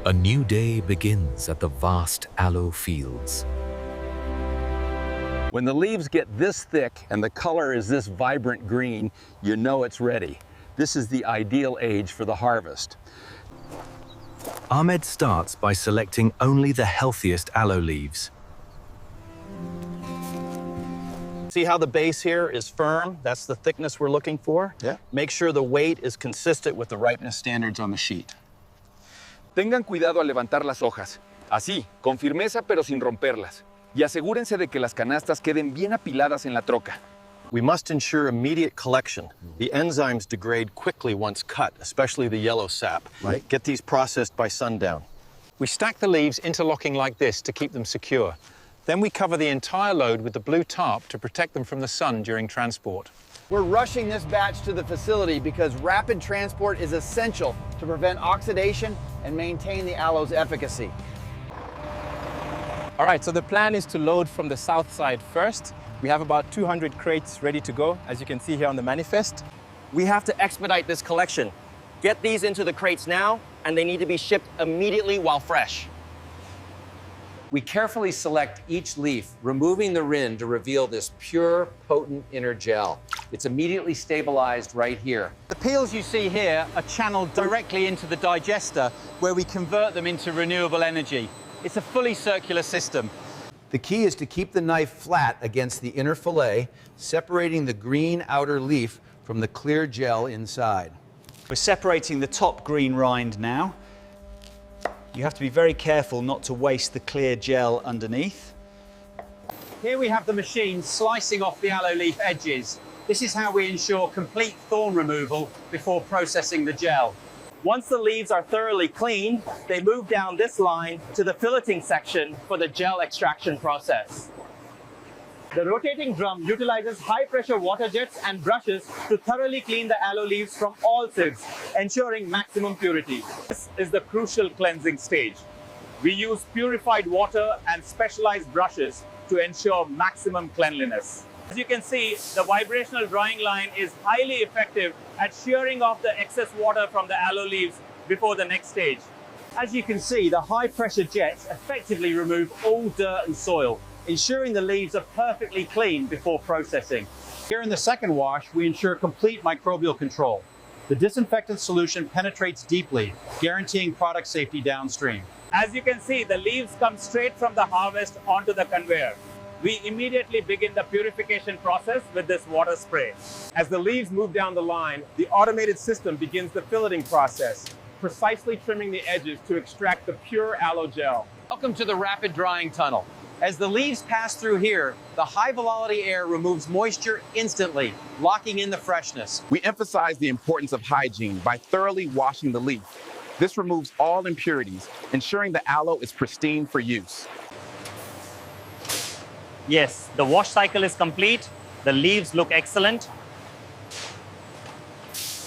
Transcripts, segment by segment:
A new day begins at the vast aloe fields. When the leaves get this thick and the color is this vibrant green, you know it's ready. This is the ideal age for the harvest. Ahmed starts by selecting only the healthiest aloe leaves. See how the base here is firm? That's the thickness we're looking for. Yeah. Make sure the weight is consistent with the ripeness standards on the sheet. Tengan cuidado al levantar las hojas. Así, con firmeza pero sin romperlas. Y asegúrense de que las canastas queden bien apiladas en la troca. We must ensure immediate collection. The enzymes degrade quickly once cut, especially the yellow sap. Right. Get these processed by sundown. We stack the leaves interlocking like this to keep them secure. Then we cover the entire load with the blue tarp to protect them from the sun during transport. We're rushing this batch to the facility because rapid transport is essential to prevent oxidation and maintain the aloe's efficacy. All right, so the plan is to load from the south side first. We have about 200 crates ready to go, as you can see here on the manifest. We have to expedite this collection. Get these into the crates now, and they need to be shipped immediately while fresh. We carefully select each leaf, removing the rind to reveal this pure, potent inner gel. It's immediately stabilized right here. The peels you see here are channeled directly into the digester, where we convert them into renewable energy. It's a fully circular system. The key is to keep the knife flat against the inner fillet, separating the green outer leaf from the clear gel inside. We're separating the top green rind now. You have to be very careful not to waste the clear gel underneath. Here we have the machine slicing off the aloe leaf edges. This is how we ensure complete thorn removal before processing the gel. Once the leaves are thoroughly clean, they move down this line to the filleting section for the gel extraction process. The rotating drum utilizes high-pressure water jets and brushes to thoroughly clean the aloe leaves from all sieves, ensuring maximum purity. This is the crucial cleansing stage. We use purified water and specialized brushes to ensure maximum cleanliness. As you can see, the vibrational drying line is highly effective at shearing off the excess water from the aloe leaves before the next stage. As you can see, the high-pressure jets effectively remove all dirt and soil, ensuring the leaves are perfectly clean before processing. Here in the second wash, we ensure complete microbial control. The disinfectant solution penetrates deeply, guaranteeing product safety downstream. As you can see, the leaves come straight from the harvest onto the conveyor. We immediately begin the purification process with this water spray. As the leaves move down the line, the automated system begins the filleting process, precisely trimming the edges to extract the pure aloe gel. Welcome to the rapid drying tunnel. As the leaves pass through here, the high-velocity air removes moisture instantly, locking in the freshness. We emphasize the importance of hygiene by thoroughly washing the leaf. This removes all impurities, ensuring the aloe is pristine for use. Yes, the wash cycle is complete. The leaves look excellent.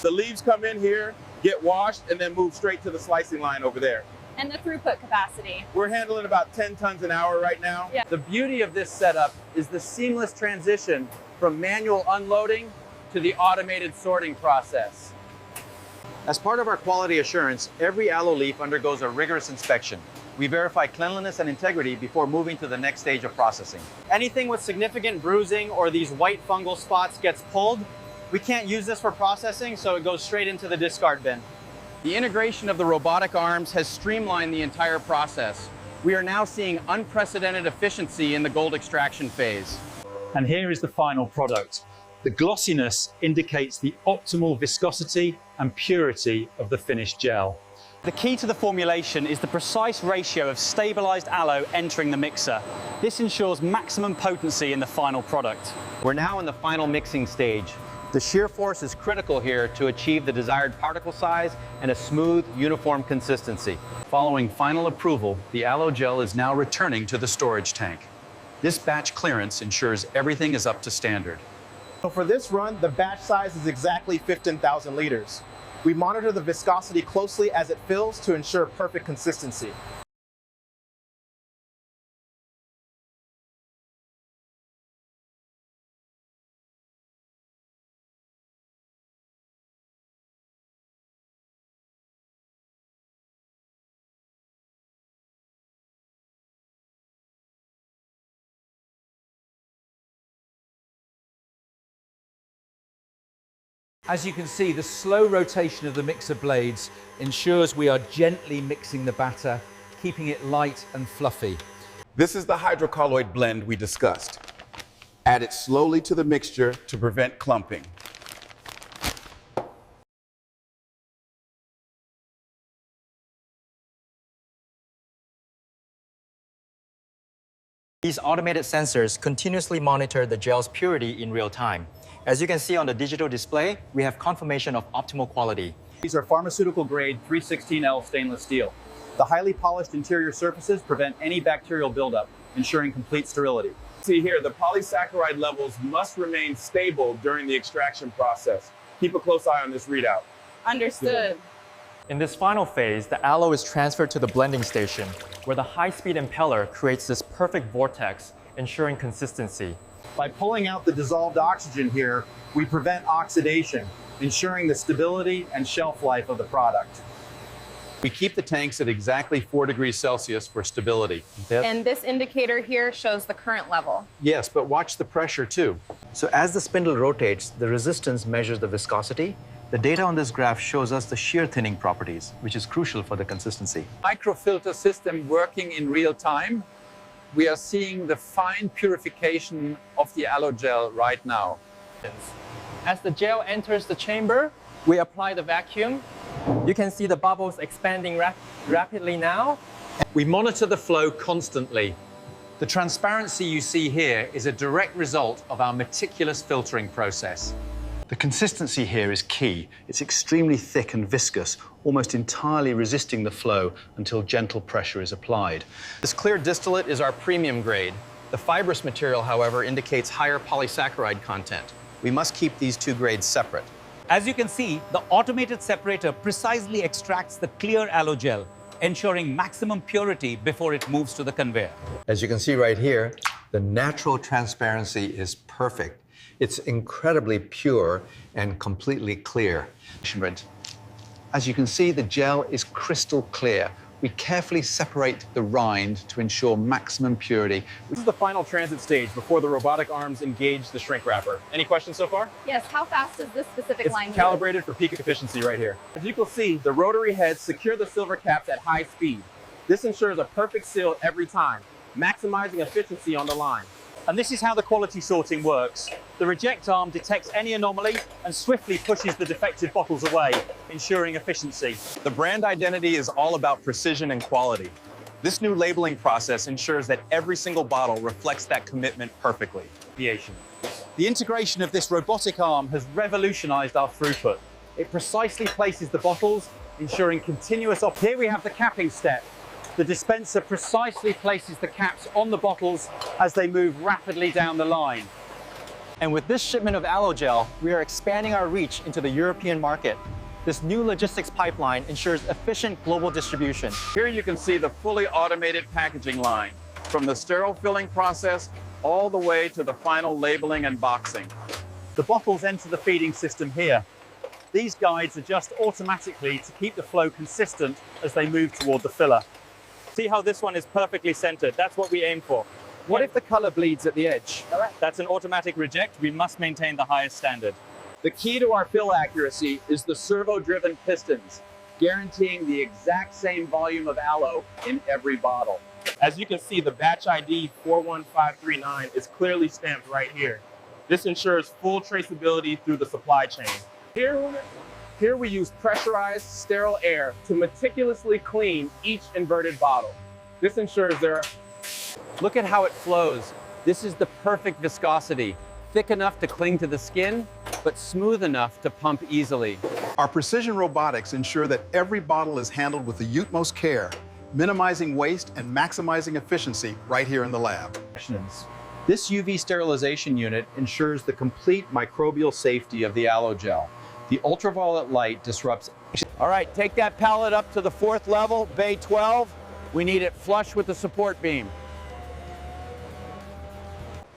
The leaves come in here, get washed, and then move straight to the slicing line over there. And the throughput capacity. We're handling about 10 tons an hour right now. Yeah. The beauty of this setup is the seamless transition from manual unloading to the automated sorting process. As part of our quality assurance, every aloe leaf undergoes a rigorous inspection. We verify cleanliness and integrity before moving to the next stage of processing. Anything with significant bruising or these white fungal spots gets pulled. We can't use this for processing, so it goes straight into the discard bin. The integration of the robotic arms has streamlined the entire process. We are now seeing unprecedented efficiency in the gold extraction phase. And here is the final product. The glossiness indicates the optimal viscosity and purity of the finished gel. The key to the formulation is the precise ratio of stabilized aloe entering the mixer. This ensures maximum potency in the final product. We're now in the final mixing stage. The shear force is critical here to achieve the desired particle size and a smooth, uniform consistency. Following final approval, the aloe gel is now returning to the storage tank. This batch clearance ensures everything is up to standard. So for this run, the batch size is exactly 15,000 liters. We monitor the viscosity closely as it fills to ensure perfect consistency. As you can see, the slow rotation of the mixer blades ensures we are gently mixing the batter, keeping it light and fluffy. This is the hydrocolloid blend we discussed. Add it slowly to the mixture to prevent clumping. These automated sensors continuously monitor the gel's purity in real time. As you can see on the digital display, we have confirmation of optimal quality. These are pharmaceutical-grade 316L stainless steel. The highly polished interior surfaces prevent any bacterial buildup, ensuring complete sterility. See here, the polysaccharide levels must remain stable during the extraction process. Keep a close eye on this readout. Understood. In this final phase, the aloe is transferred to the blending station, where the high-speed impeller creates this perfect vortex, ensuring consistency. By pulling out the dissolved oxygen here, we prevent oxidation, ensuring the stability and shelf life of the product. We keep the tanks at exactly 4 degrees Celsius for stability. And this indicator here shows the current level. Yes, but watch the pressure too. So as the spindle rotates, the resistance measures the viscosity. The data on this graph shows us the shear thinning properties, which is crucial for the consistency. Microfilter system working in real time. We are seeing the fine purification of the aloe gel right now. As the gel enters the chamber, we apply the vacuum. You can see the bubbles expanding rapidly now. We monitor the flow constantly. The transparency you see here is a direct result of our meticulous filtering process. The consistency here is key. It's extremely thick and viscous, almost entirely resisting the flow until gentle pressure is applied. This clear distillate is our premium grade. The fibrous material, however, indicates higher polysaccharide content. We must keep these two grades separate. As you can see, the automated separator precisely extracts the clear aloe gel, ensuring maximum purity before it moves to the conveyor. As you can see right here, the natural transparency is perfect. It's incredibly pure and completely clear. As you can see, the gel is crystal clear. We carefully separate the rind to ensure maximum purity. This is the final transit stage before the robotic arms engage the shrink wrapper. Any questions so far? Yes, how fast does this specific line It's move? calibrated for peak efficiency right here. As you can see, the rotary heads secure the silver caps at high speed. This ensures a perfect seal every time, maximizing efficiency on the line. And this is how the quality sorting works. The reject arm detects any anomaly and swiftly pushes the defective bottles away, ensuring efficiency. The brand identity is all about precision and quality. This new labeling process ensures that every single bottle reflects that commitment perfectly. The integration of this robotic arm has revolutionized our throughput. It precisely places the bottles, ensuring continuous Here we have the capping step. The dispenser precisely places the caps on the bottles as they move rapidly down the line. And with this shipment of aloe gel, we are expanding our reach into the European market. This new logistics pipeline ensures efficient global distribution. Here you can see the fully automated packaging line, from the sterile filling process all the way to the final labeling and boxing. The bottles enter the feeding system here. These guides adjust automatically to keep the flow consistent as they move toward the filler. See how this one is perfectly centered? That's what we aim for. What if the color bleeds at the edge? That's an automatic reject. We must maintain the highest standard. The key to our fill accuracy is the servo-driven pistons, guaranteeing the exact same volume of aloe in every bottle. As you can see, the batch ID 41539 is clearly stamped right here. This ensures full traceability through the supply chain. Here we use pressurized, sterile air to meticulously clean each inverted bottle. This ensures Look at how it flows. This is the perfect viscosity, thick enough to cling to the skin, but smooth enough to pump easily. Our precision robotics ensure that every bottle is handled with the utmost care, minimizing waste and maximizing efficiency right here in the lab. This UV sterilization unit ensures the complete microbial safety of the aloe gel. The ultraviolet light disrupts. All right, take that pallet up to the 4th level, bay 12. We need it flush with the support beam.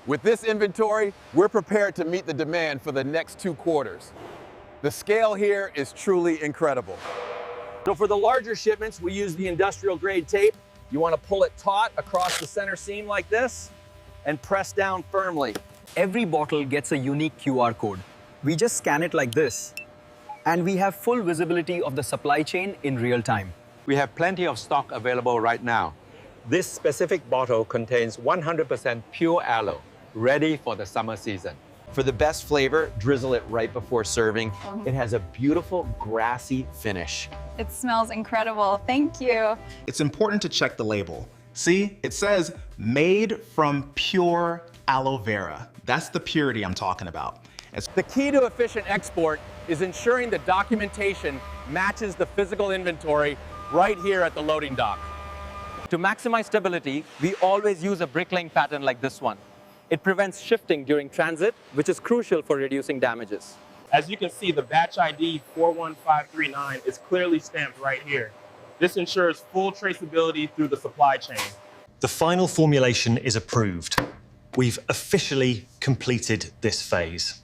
With this inventory, we're prepared to meet the demand for the next 2 quarters. The scale here is truly incredible. So for the larger shipments, we use the industrial grade tape. You want to pull it taut across the center seam like this and press down firmly. Every bottle gets a unique QR code. We just scan it like this, and we have full visibility of the supply chain in real time. We have plenty of stock available right now. This specific bottle contains 100% pure aloe, ready for the summer season. For the best flavor, drizzle it right before serving. It has a beautiful grassy finish. It smells incredible. Thank you. It's important to check the label. See, it says made from pure aloe vera. That's the purity I'm talking about. The key to efficient export is ensuring the documentation matches the physical inventory right here at the loading dock. To maximize stability, we always use a bricklaying pattern like this one. It prevents shifting during transit, which is crucial for reducing damages. As you can see, the batch ID 41539 is clearly stamped right here. This ensures full traceability through the supply chain. The final formulation is approved. We've officially completed this phase.